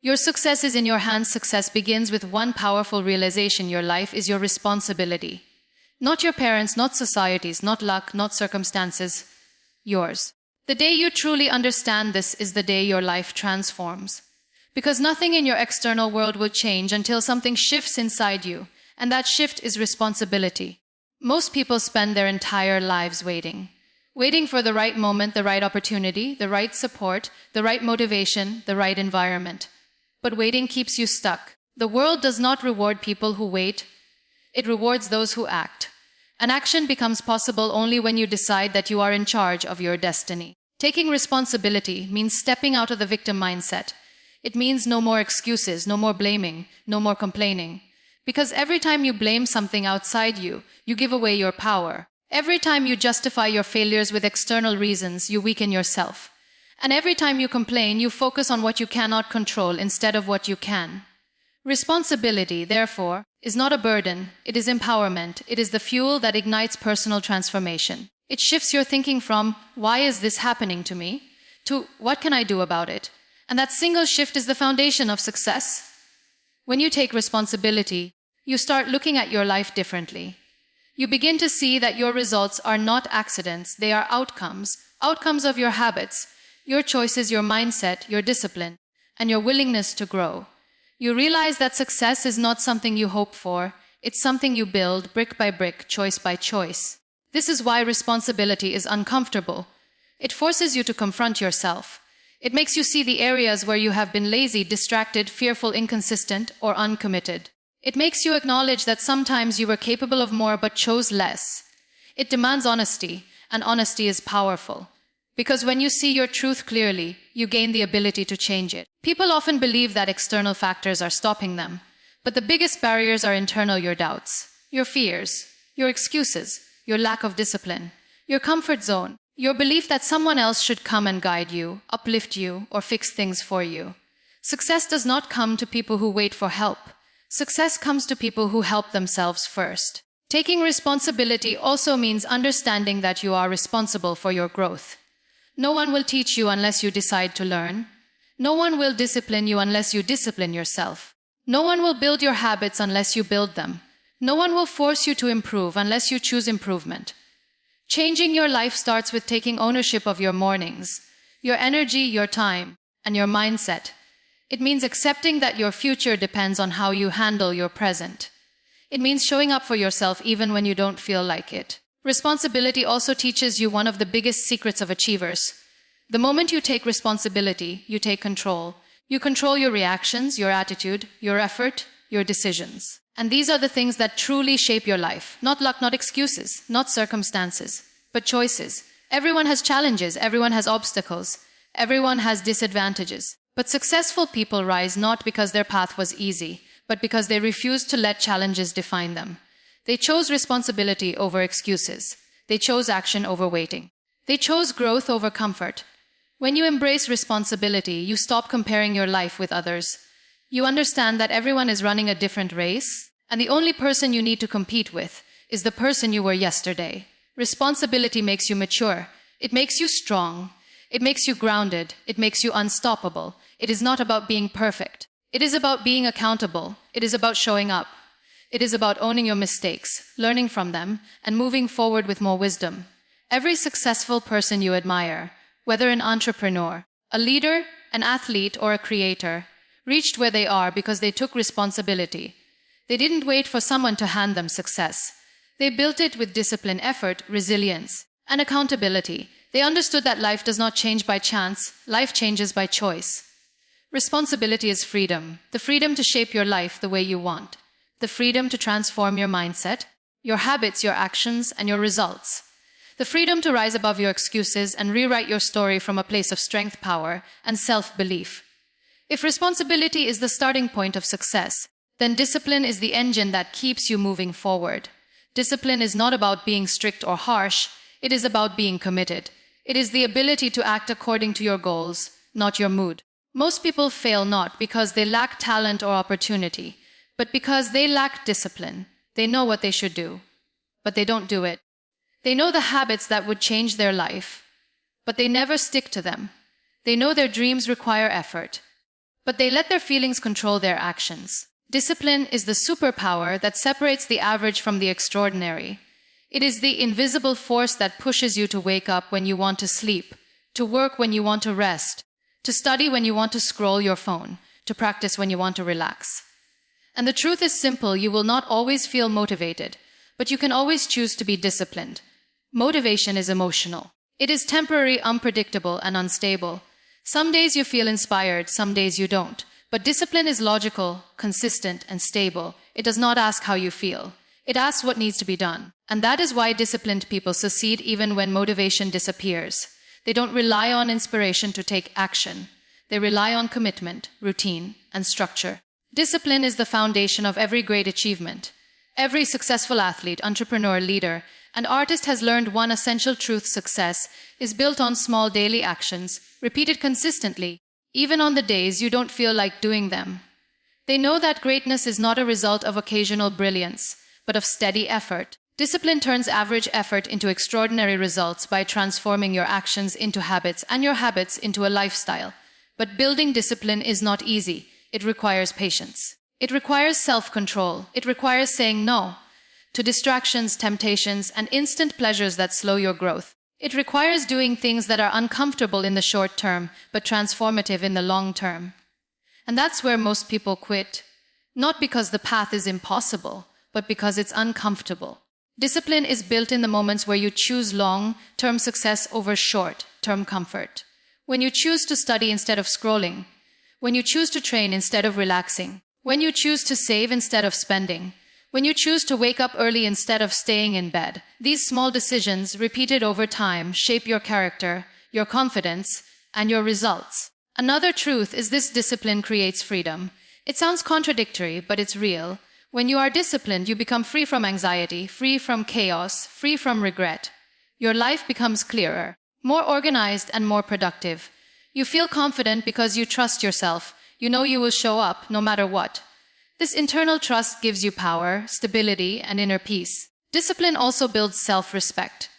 Your success is in your hands. Success begins with one powerful realization: your life is your responsibility. Not your parents, not society's, not luck, not circumstances. Yours. The day you truly understand this is the day your life transforms. Because nothing in your external world will change until something shifts inside you, and that shift is responsibility. Most people spend their entire lives waiting for the right moment, the right opportunity, the right support, the right motivation, the right environment. But waiting keeps you stuck. The world does not reward people who wait. It rewards those who act. And action becomes possible only when you decide that you are in charge of your destiny. Taking responsibility means stepping out of the victim mindset. It means no more excuses, no more blaming, no more complaining. Because every time you blame something outside you, you give away your power. Every time you justify your failures with external reasons, you weaken yourself. And every time you complain, you focus on what you cannot control instead of what you can. Responsibility, therefore, is not a burden. It is empowerment. It is the fuel that ignites personal transformation. It shifts your thinking from, "Why is this happening to me?" to, "What can I do about it?" And that single shift is the foundation of success. When you take responsibility, you start looking at your life differently. You begin to see that your results are not accidents, they are outcomes of your habits, your choices, your mindset, your discipline, and your willingness to grow. You realize that success is not something you hope for, it's something you build brick by brick, choice by choice. This is why responsibility is uncomfortable. It forces you to confront yourself. It makes you see the areas where you have been lazy, distracted, fearful, inconsistent, or uncommitted. It makes you acknowledge that sometimes you were capable of more but chose less. It demands honesty, and honesty is powerful. Because when you see your truth clearly, you gain the ability to change it. People often believe that external factors are stopping them, but the biggest barriers are internal: your doubts, your fears, your excuses, your lack of discipline, your comfort zone, your belief that someone else should come and guide you, uplift you, or fix things for you. Success does not come to people who wait for help. Success comes to people who help themselves first. Taking responsibility also means understanding that you are responsible for your growth. No one will teach you unless you decide to learn. No one will discipline you unless you discipline yourself. No one will build your habits unless you build them. No one will force you to improve unless you choose improvement. Changing your life starts with taking ownership of your mornings, your energy, your time, and your mindset. It means accepting that your future depends on how you handle your present. It means showing up for yourself even when you don't feel like it. Responsibility also teaches you one of the biggest secrets of achievers. The moment you take responsibility, you take control. You control your reactions, your attitude, your effort, your decisions. And these are the things that truly shape your life. Not luck, not excuses, not circumstances, but choices. Everyone has challenges, everyone has obstacles, everyone has disadvantages. But successful people rise not because their path was easy, but because they refused to let challenges define them. They chose responsibility over excuses. They chose action over waiting. They chose growth over comfort. When you embrace responsibility, you stop comparing your life with others. You understand that everyone is running a different race, and the only person you need to compete with is the person you were yesterday. Responsibility makes you mature. It makes you strong. It makes you grounded. It makes you unstoppable. It is not about being perfect. It is about being accountable. It is about showing up. It is about owning your mistakes, learning from them, and moving forward with more wisdom. Every successful person you admire, whether an entrepreneur, a leader, an athlete, or a creator, reached where they are because they took responsibility. They didn't wait for someone to hand them success. They built it with discipline, effort, resilience, and accountability. They understood that life does not change by chance, life changes by choice. Responsibility is freedom, the freedom to shape your life the way you want, the freedom to transform your mindset, your habits, your actions, and your results, the freedom to rise above your excuses and rewrite your story from a place of strength, power, and self-belief. If responsibility is the starting point of success, then discipline is the engine that keeps you moving forward. Discipline is not about being strict or harsh, it is about being committed. It is the ability to act according to your goals, not your mood. Most people fail not because they lack talent or opportunity, but because they lack discipline. They know what they should do, but they don't do it. They know the habits that would change their life, but they never stick to them. They know their dreams require effort, but they let their feelings control their actions. Discipline is the superpower that separates the average from the extraordinary. It is the invisible force that pushes you to wake up when you want to sleep, to work when you want to rest, to study when you want to scroll your phone, to practice when you want to relax. And the truth is simple: you will not always feel motivated, but you can always choose to be disciplined. Motivation is emotional. It is temporary, unpredictable, and unstable. Some days you feel inspired, some days you don't. But discipline is logical, consistent, and stable. It does not ask how you feel. It asks what needs to be done. And that is why disciplined people succeed even when motivation disappears. They don't rely on inspiration to take action. They rely on commitment, routine, and structure. Discipline is the foundation of every great achievement. Every successful athlete, entrepreneur, leader, and artist has learned one essential truth: success is built on small daily actions, repeated consistently, even on the days you don't feel like doing them. They know that greatness is not a result of occasional brilliance, but of steady effort. Discipline turns average effort into extraordinary results by transforming your actions into habits and your habits into a lifestyle. But building discipline is not easy. It requires patience. It requires self-control. It requires saying no to distractions, temptations, and instant pleasures that slow your growth. It requires doing things that are uncomfortable in the short term, but transformative in the long term. And that's where most people quit. Not because the path is impossible, but because it's uncomfortable. Discipline is built in the moments where you choose long-term success over short-term comfort. When you choose to study instead of scrolling. When you choose to train instead of relaxing. When you choose to save instead of spending. When you choose to wake up early instead of staying in bed. These small decisions, repeated over time, shape your character, your confidence, and your results. Another truth is this: discipline creates freedom. It sounds contradictory, but it's real. When you are disciplined, you become free from anxiety, free from chaos, free from regret. Your life becomes clearer, more organized, and more productive. You feel confident because you trust yourself. You know you will show up no matter what. This internal trust gives you power, stability, and inner peace. Discipline also builds self-respect.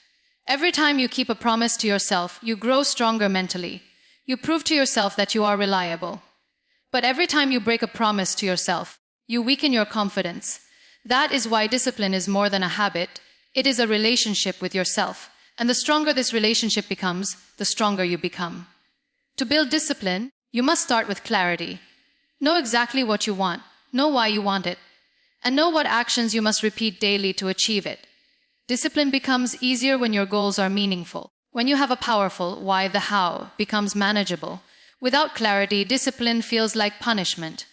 Every time you keep a promise to yourself, you grow stronger mentally. You prove to yourself that you are reliable. But every time you break a promise to yourself, you weaken your confidence. That is why discipline is more than a habit. It is a relationship with yourself. And the stronger this relationship becomes, the stronger you become. To build discipline, you must start with clarity. Know exactly what you want. Know why you want it, and know what actions you must repeat daily to achieve it. Discipline becomes easier when your goals are meaningful. When you have a powerful why, the how becomes manageable. Without clarity, discipline feels like punishment.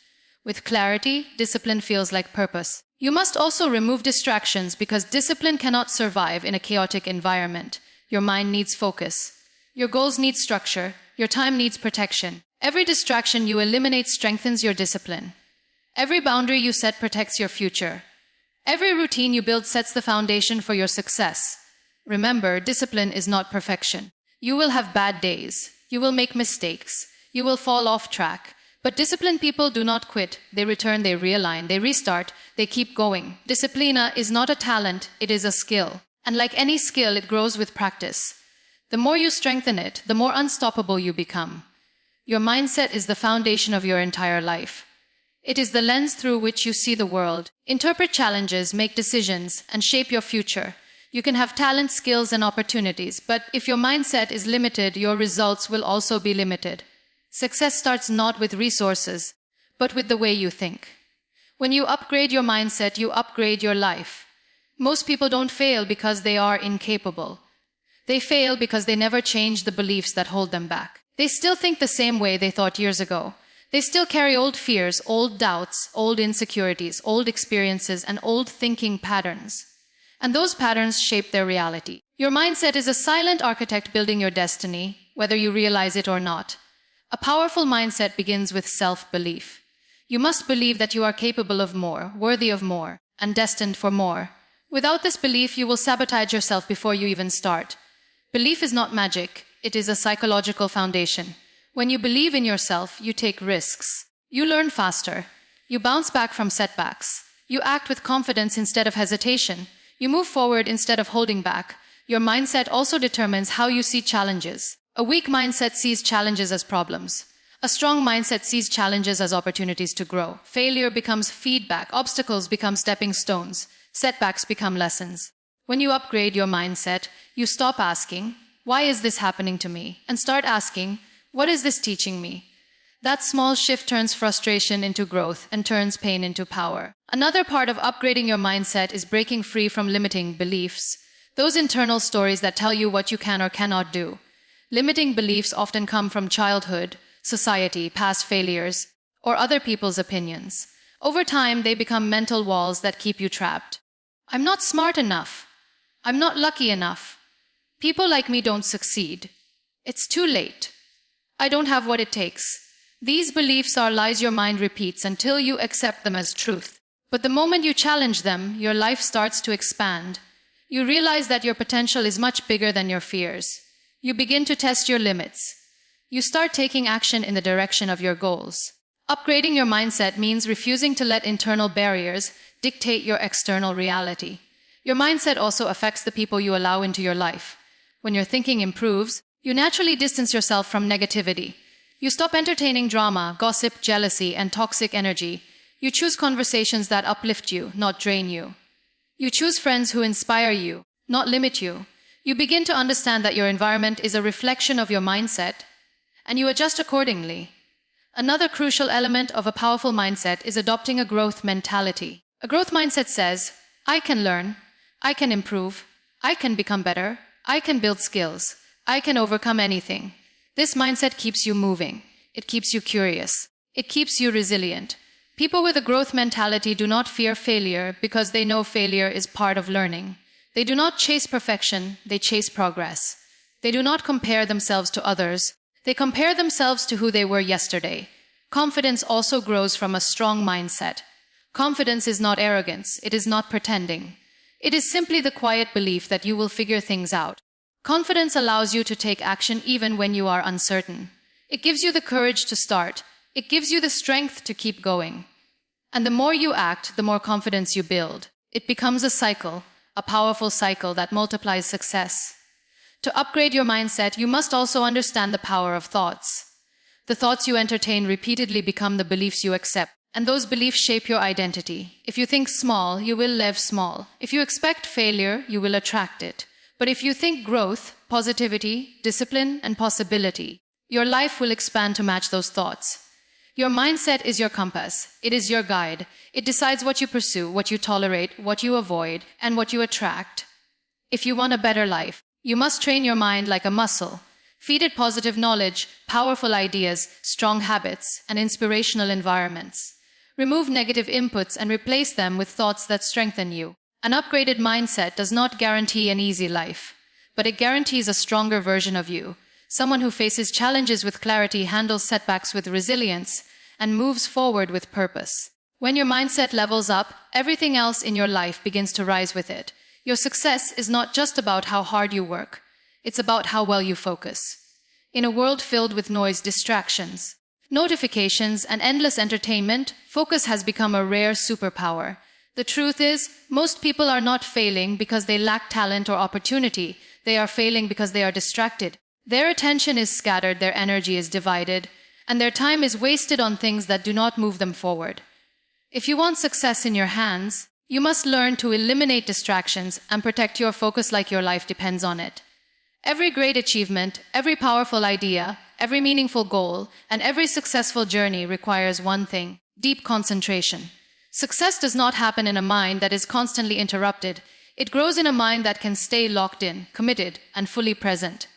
With clarity, discipline feels like purpose. You must also remove distractions because discipline cannot survive in a chaotic environment. Your mind needs focus. Your goals need structure. Your time needs protection. Every distraction you eliminate strengthens your discipline. Every boundary you set protects your future. Every routine you build sets the foundation for your success. Remember, discipline is not perfection. You will have bad days. You will make mistakes. You will fall off track. But disciplined people do not quit. They return, they realign, they restart, they keep going. Disciplina is not a talent, it is a skill. And like any skill, it grows with practice. The more you strengthen it, the more unstoppable you become. Your mindset is the foundation of your entire life. It is the lens through which you see the world, interpret challenges, make decisions, and shape your future. You can have talent, skills, and opportunities, but if your mindset is limited, your results will also be limited. Success starts not with resources, but with the way you think. When you upgrade your mindset, you upgrade your life. Most people don't fail because they are incapable. They fail because they never change the beliefs that hold them back. They still think the same way they thought years ago. They still carry old fears, old doubts, old insecurities, old experiences, and old thinking patterns. And those patterns shape their reality. Your mindset is a silent architect building your destiny, whether you realize it or not. A powerful mindset begins with self-belief. You must believe that you are capable of more, worthy of more, and destined for more. Without this belief, you will sabotage yourself before you even start. Belief is not magic. It is a psychological foundation. When you believe in yourself, you take risks. You learn faster. You bounce back from setbacks. You act with confidence instead of hesitation. You move forward instead of holding back. Your mindset also determines how you see challenges. A weak mindset sees challenges as problems. A strong mindset sees challenges as opportunities to grow. Failure becomes feedback, obstacles become stepping stones, setbacks become lessons. When you upgrade your mindset, you stop asking, "Why is this happening to me?" and start asking, "What is this teaching me?" That small shift turns frustration into growth and turns pain into power. Another part of upgrading your mindset is breaking free from limiting beliefs, those internal stories that tell you what you can or cannot do. Limiting beliefs often come from childhood, society, past failures, or other people's opinions. Over time, they become mental walls that keep you trapped. I'm not smart enough. I'm not lucky enough. People like me don't succeed. It's too late. I don't have what it takes. These beliefs are lies your mind repeats until you accept them as truth. But the moment you challenge them, your life starts to expand. You realize that your potential is much bigger than your fears. You begin to test your limits. You start taking action in the direction of your goals. Upgrading your mindset means refusing to let internal barriers dictate your external reality. Your mindset also affects the people you allow into your life. When your thinking improves, you naturally distance yourself from negativity. You stop entertaining drama, gossip, jealousy, and toxic energy. You choose conversations that uplift you, not drain you. You choose friends who inspire you, not limit you. You begin to understand that your environment is a reflection of your mindset, and you adjust accordingly. Another crucial element of a powerful mindset is adopting a growth mentality. A growth mindset says, "I can learn, I can improve, I can become better, I can build skills, I can overcome anything." This mindset keeps you moving. It keeps you curious. It keeps you resilient. People with a growth mentality do not fear failure because they know failure is part of learning. They do not chase perfection, they chase progress. They do not compare themselves to others. They compare themselves to who they were yesterday. Confidence also grows from a strong mindset. Confidence is not arrogance. It is not pretending. It is simply the quiet belief that you will figure things out. Confidence allows you to take action even when you are uncertain. It gives you the courage to start. It gives you the strength to keep going. And the more you act, the more confidence you build. It becomes a cycle, a powerful cycle that multiplies success. To upgrade your mindset, you must also understand the power of thoughts. The thoughts you entertain repeatedly become the beliefs you accept, and those beliefs shape your identity. If you think small, you will live small. If you expect failure, you will attract it. But if you think growth, positivity, discipline, and possibility, your life will expand to match those thoughts. Your mindset is your compass. It is your guide. It decides what you pursue, what you tolerate, what you avoid, and what you attract. If you want a better life, you must train your mind like a muscle. Feed it positive knowledge, powerful ideas, strong habits, and inspirational environments. Remove negative inputs and replace them with thoughts that strengthen you. An upgraded mindset does not guarantee an easy life, but it guarantees a stronger version of you. Someone who faces challenges with clarity, handles setbacks with resilience, and moves forward with purpose. When your mindset levels up, everything else in your life begins to rise with it. Your success is not just about how hard you work. It's about how well you focus. In a world filled with noise, distractions, notifications, and endless entertainment, focus has become a rare superpower. The truth is, most people are not failing because they lack talent or opportunity. They are failing because they are distracted. Their attention is scattered, their energy is divided, and their time is wasted on things that do not move them forward. If you want success in your hands, you must learn to eliminate distractions and protect your focus like your life depends on it. Every great achievement, every powerful idea, every meaningful goal, and every successful journey requires one thing: deep concentration. Success does not happen in a mind that is constantly interrupted. It grows in a mind that can stay locked in, committed, and fully present.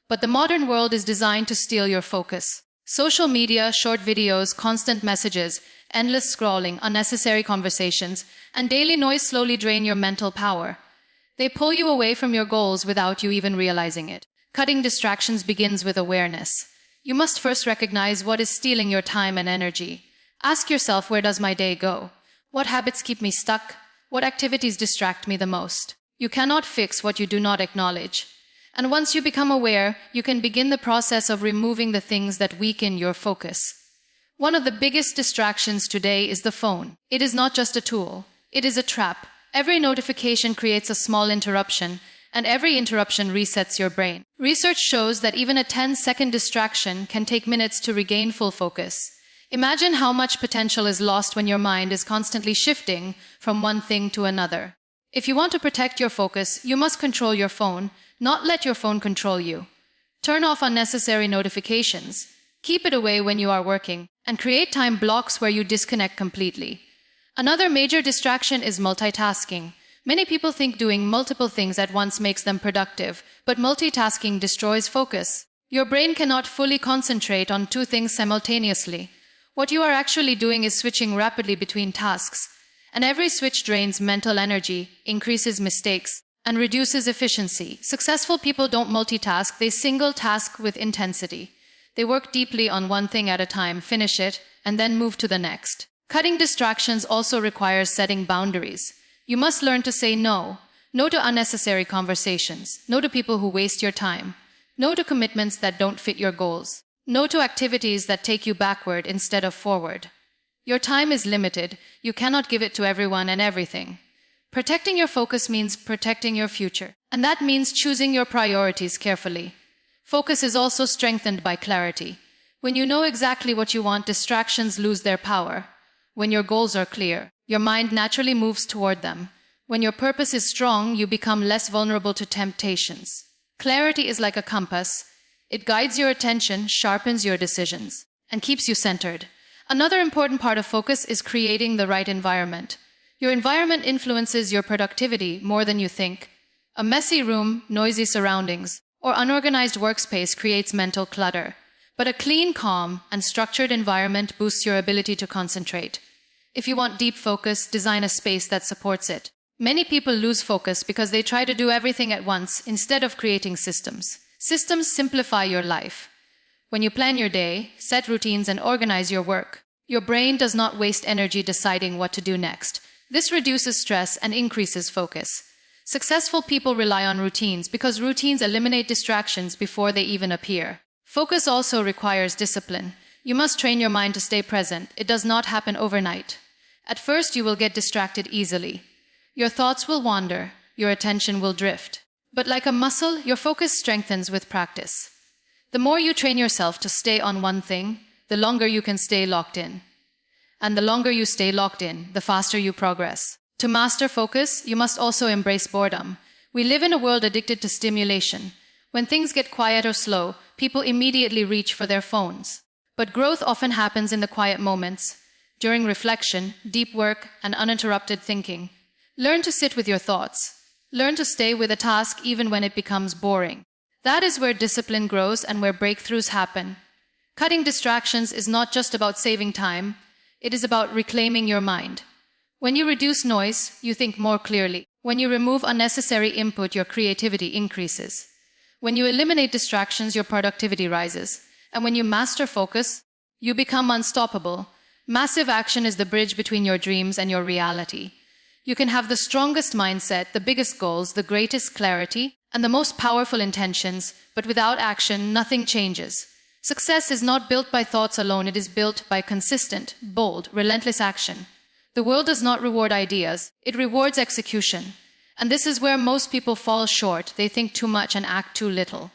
But the modern world is designed to steal your focus. Social media, short videos, constant messages, endless scrolling, unnecessary conversations, and daily noise slowly drain your mental power. They pull you away from your goals without you even realizing it. Cutting distractions begins with awareness. You must first recognize what is stealing your time and energy. Ask yourself, where does my day go? What habits keep me stuck? What activities distract me the most? You cannot fix what you do not acknowledge. And once you become aware, you can begin the process of removing the things that weaken your focus. One of the biggest distractions today is the phone. It is not just a tool. It is a trap. Every notification creates a small interruption, and every interruption resets your brain. Research shows that even a 10-second distraction can take minutes to regain full focus. Imagine how much potential is lost when your mind is constantly shifting from one thing to another. If you want to protect your focus, you must control your phone, not let your phone control you. Turn off unnecessary notifications, keep it away when you are working, and create time blocks where you disconnect completely. Another major distraction is multitasking. Many people think doing multiple things at once makes them productive, but multitasking destroys focus. Your brain cannot fully concentrate on two things simultaneously. What you are actually doing is switching rapidly between tasks, and every switch drains mental energy, increases mistakes, and reduces efficiency. Successful people don't multitask, they single task with intensity. They work deeply on one thing at a time, finish it, and then move to the next. Cutting distractions also requires setting boundaries. You must learn to say no. No to unnecessary conversations. No to people who waste your time. No to commitments that don't fit your goals. No to activities that take you backward instead of forward. Your time is limited. You cannot give it to everyone and everything. Protecting your focus means protecting your future. And that means choosing your priorities carefully. Focus is also strengthened by clarity. When you know exactly what you want, distractions lose their power. When your goals are clear, your mind naturally moves toward them. When your purpose is strong, you become less vulnerable to temptations. Clarity is like a compass. It guides your attention, sharpens your decisions, and keeps you centered. Another important part of focus is creating the right environment. Your environment influences your productivity more than you think. A messy room, noisy surroundings, or unorganized workspace creates mental clutter. But a clean, calm, and structured environment boosts your ability to concentrate. If you want deep focus, design a space that supports it. Many people lose focus because they try to do everything at once instead of creating systems. Systems simplify your life. When you plan your day, set routines, and organize your work, your brain does not waste energy deciding what to do next. This reduces stress and increases focus. Successful people rely on routines because routines eliminate distractions before they even appear. Focus also requires discipline. You must train your mind to stay present. It does not happen overnight. At first, you will get distracted easily. Your thoughts will wander. Your attention will drift. But like a muscle, your focus strengthens with practice. The more you train yourself to stay on one thing, the longer you can stay locked in. And the longer you stay locked in, the faster you progress. To master focus, you must also embrace boredom. We live in a world addicted to stimulation. When things get quiet or slow, people immediately reach for their phones. But growth often happens in the quiet moments, during reflection, deep work, and uninterrupted thinking. Learn to sit with your thoughts. Learn to stay with a task even when it becomes boring. That is where discipline grows and where breakthroughs happen. Cutting distractions is not just about saving time, it is about reclaiming your mind. When you reduce noise, you think more clearly. When you remove unnecessary input, your creativity increases. When you eliminate distractions, your productivity rises. And when you master focus, you become unstoppable. Massive action is the bridge between your dreams and your reality. You can have the strongest mindset, the biggest goals, the greatest clarity, and the most powerful intentions, but without action, nothing changes. Success is not built by thoughts alone, it is built by consistent, bold, relentless action. The world does not reward ideas, it rewards execution. And this is where most people fall short. They think too much and act too little.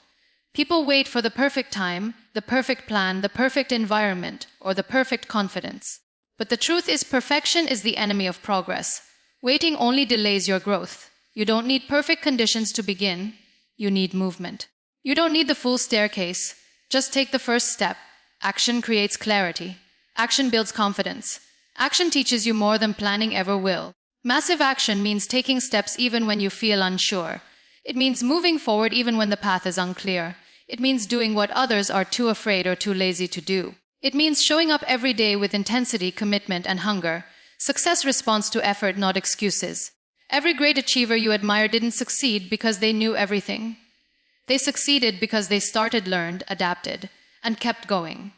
People wait for the perfect time, the perfect plan, the perfect environment, or the perfect confidence. But the truth is, perfection is the enemy of progress. Waiting only delays your growth. You don't need perfect conditions to begin. You need movement. You don't need the full staircase. Just take the first step. Action creates clarity. Action builds confidence. Action teaches you more than planning ever will. Massive action means taking steps even when you feel unsure. It means moving forward even when the path is unclear. It means doing what others are too afraid or too lazy to do. It means showing up every day with intensity, commitment, and hunger. Success responds to effort, not excuses. Every great achiever you admire didn't succeed because they knew everything. They succeeded because they started, learned, adapted, and kept going.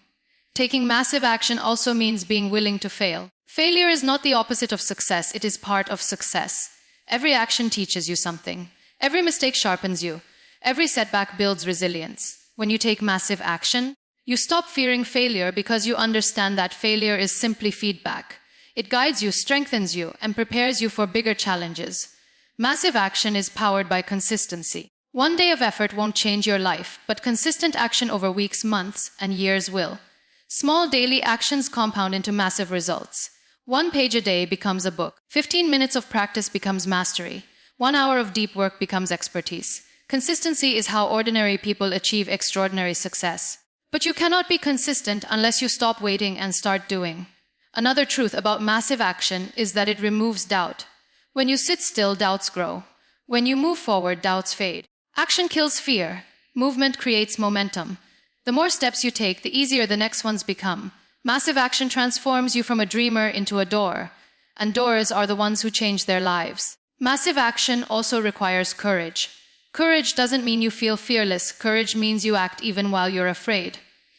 Taking massive action also means being willing to fail. Failure is not the opposite of success, it is part of success. Every action teaches you something. Every mistake sharpens you. Every setback builds resilience. When you take massive action, you stop fearing failure because you understand that failure is simply feedback. It guides you, strengthens you, and prepares you for bigger challenges. Massive action is powered by consistency. One day of effort won't change your life, but consistent action over weeks, months, and years will. Small daily actions compound into massive results. 1 page a day becomes a book. 15 minutes of practice becomes mastery. 1 hour of deep work becomes expertise. Consistency is how ordinary people achieve extraordinary success. But you cannot be consistent unless you stop waiting and start doing. Another truth about massive action is that it removes doubt. When you sit still, doubts grow. When you move forward, doubts fade. Action kills fear. Movement creates momentum. The more steps you take, the easier the next ones become. Massive action transforms you from a dreamer into a doer, and doers are the ones who change their lives. Massive action also requires courage. Courage doesn't mean you feel fearless. Courage means you act even while you're afraid.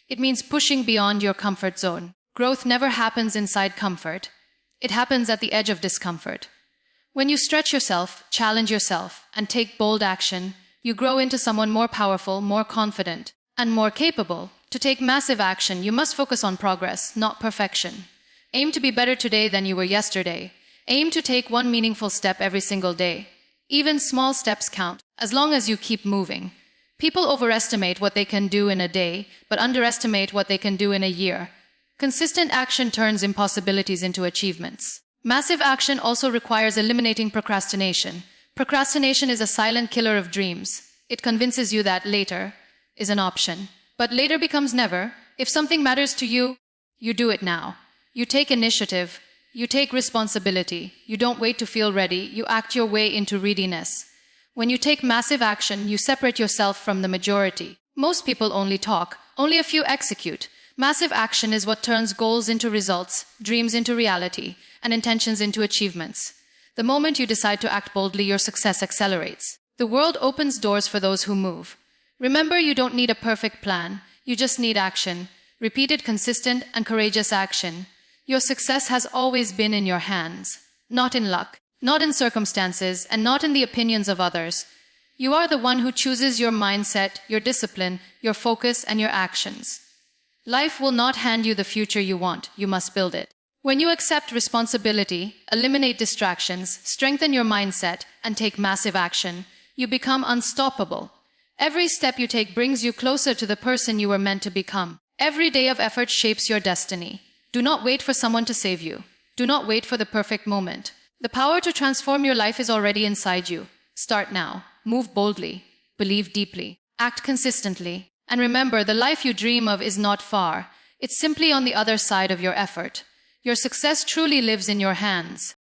It means pushing beyond your comfort zone. Growth never happens inside comfort. It happens at the edge of discomfort. When you stretch yourself, challenge yourself, and take bold action, you grow into someone more powerful, more confident, and more capable. To take massive action, you must focus on progress, not perfection. Aim to be better today than you were yesterday. Aim to take one meaningful step every single day. Even small steps count, as long as you keep moving. People overestimate what they can do in a day, but underestimate what they can do in a year. Consistent action turns impossibilities into achievements. Massive action also requires eliminating procrastination. Procrastination is a silent killer of dreams. It convinces you that later is an option. But later becomes never. If something matters to you, you do it now. You take initiative. You take responsibility. You don't wait to feel ready. You act your way into readiness. When you take massive action, you separate yourself from the majority. Most people only talk. Only a few execute. Massive action is what turns goals into results, dreams into reality, and intentions into achievements. The moment you decide to act boldly, your success accelerates. The world opens doors for those who move. Remember, you don't need a perfect plan. You just need action. Repeated, consistent, and courageous action. Your success has always been in your hands. Not in luck, not in circumstances, and not in the opinions of others. You are the one who chooses your mindset, your discipline, your focus, and your actions. Life will not hand you the future you want. You must build it. When you accept responsibility, eliminate distractions, strengthen your mindset, and take massive action, you become unstoppable. Every step you take brings you closer to the person you were meant to become. Every day of effort shapes your destiny. Do not wait for someone to save you. Do not wait for the perfect moment. The power to transform your life is already inside you. Start now. Move boldly. Believe deeply. Act consistently. And remember, the life you dream of is not far. It's simply on the other side of your effort. Your success truly lives in your hands.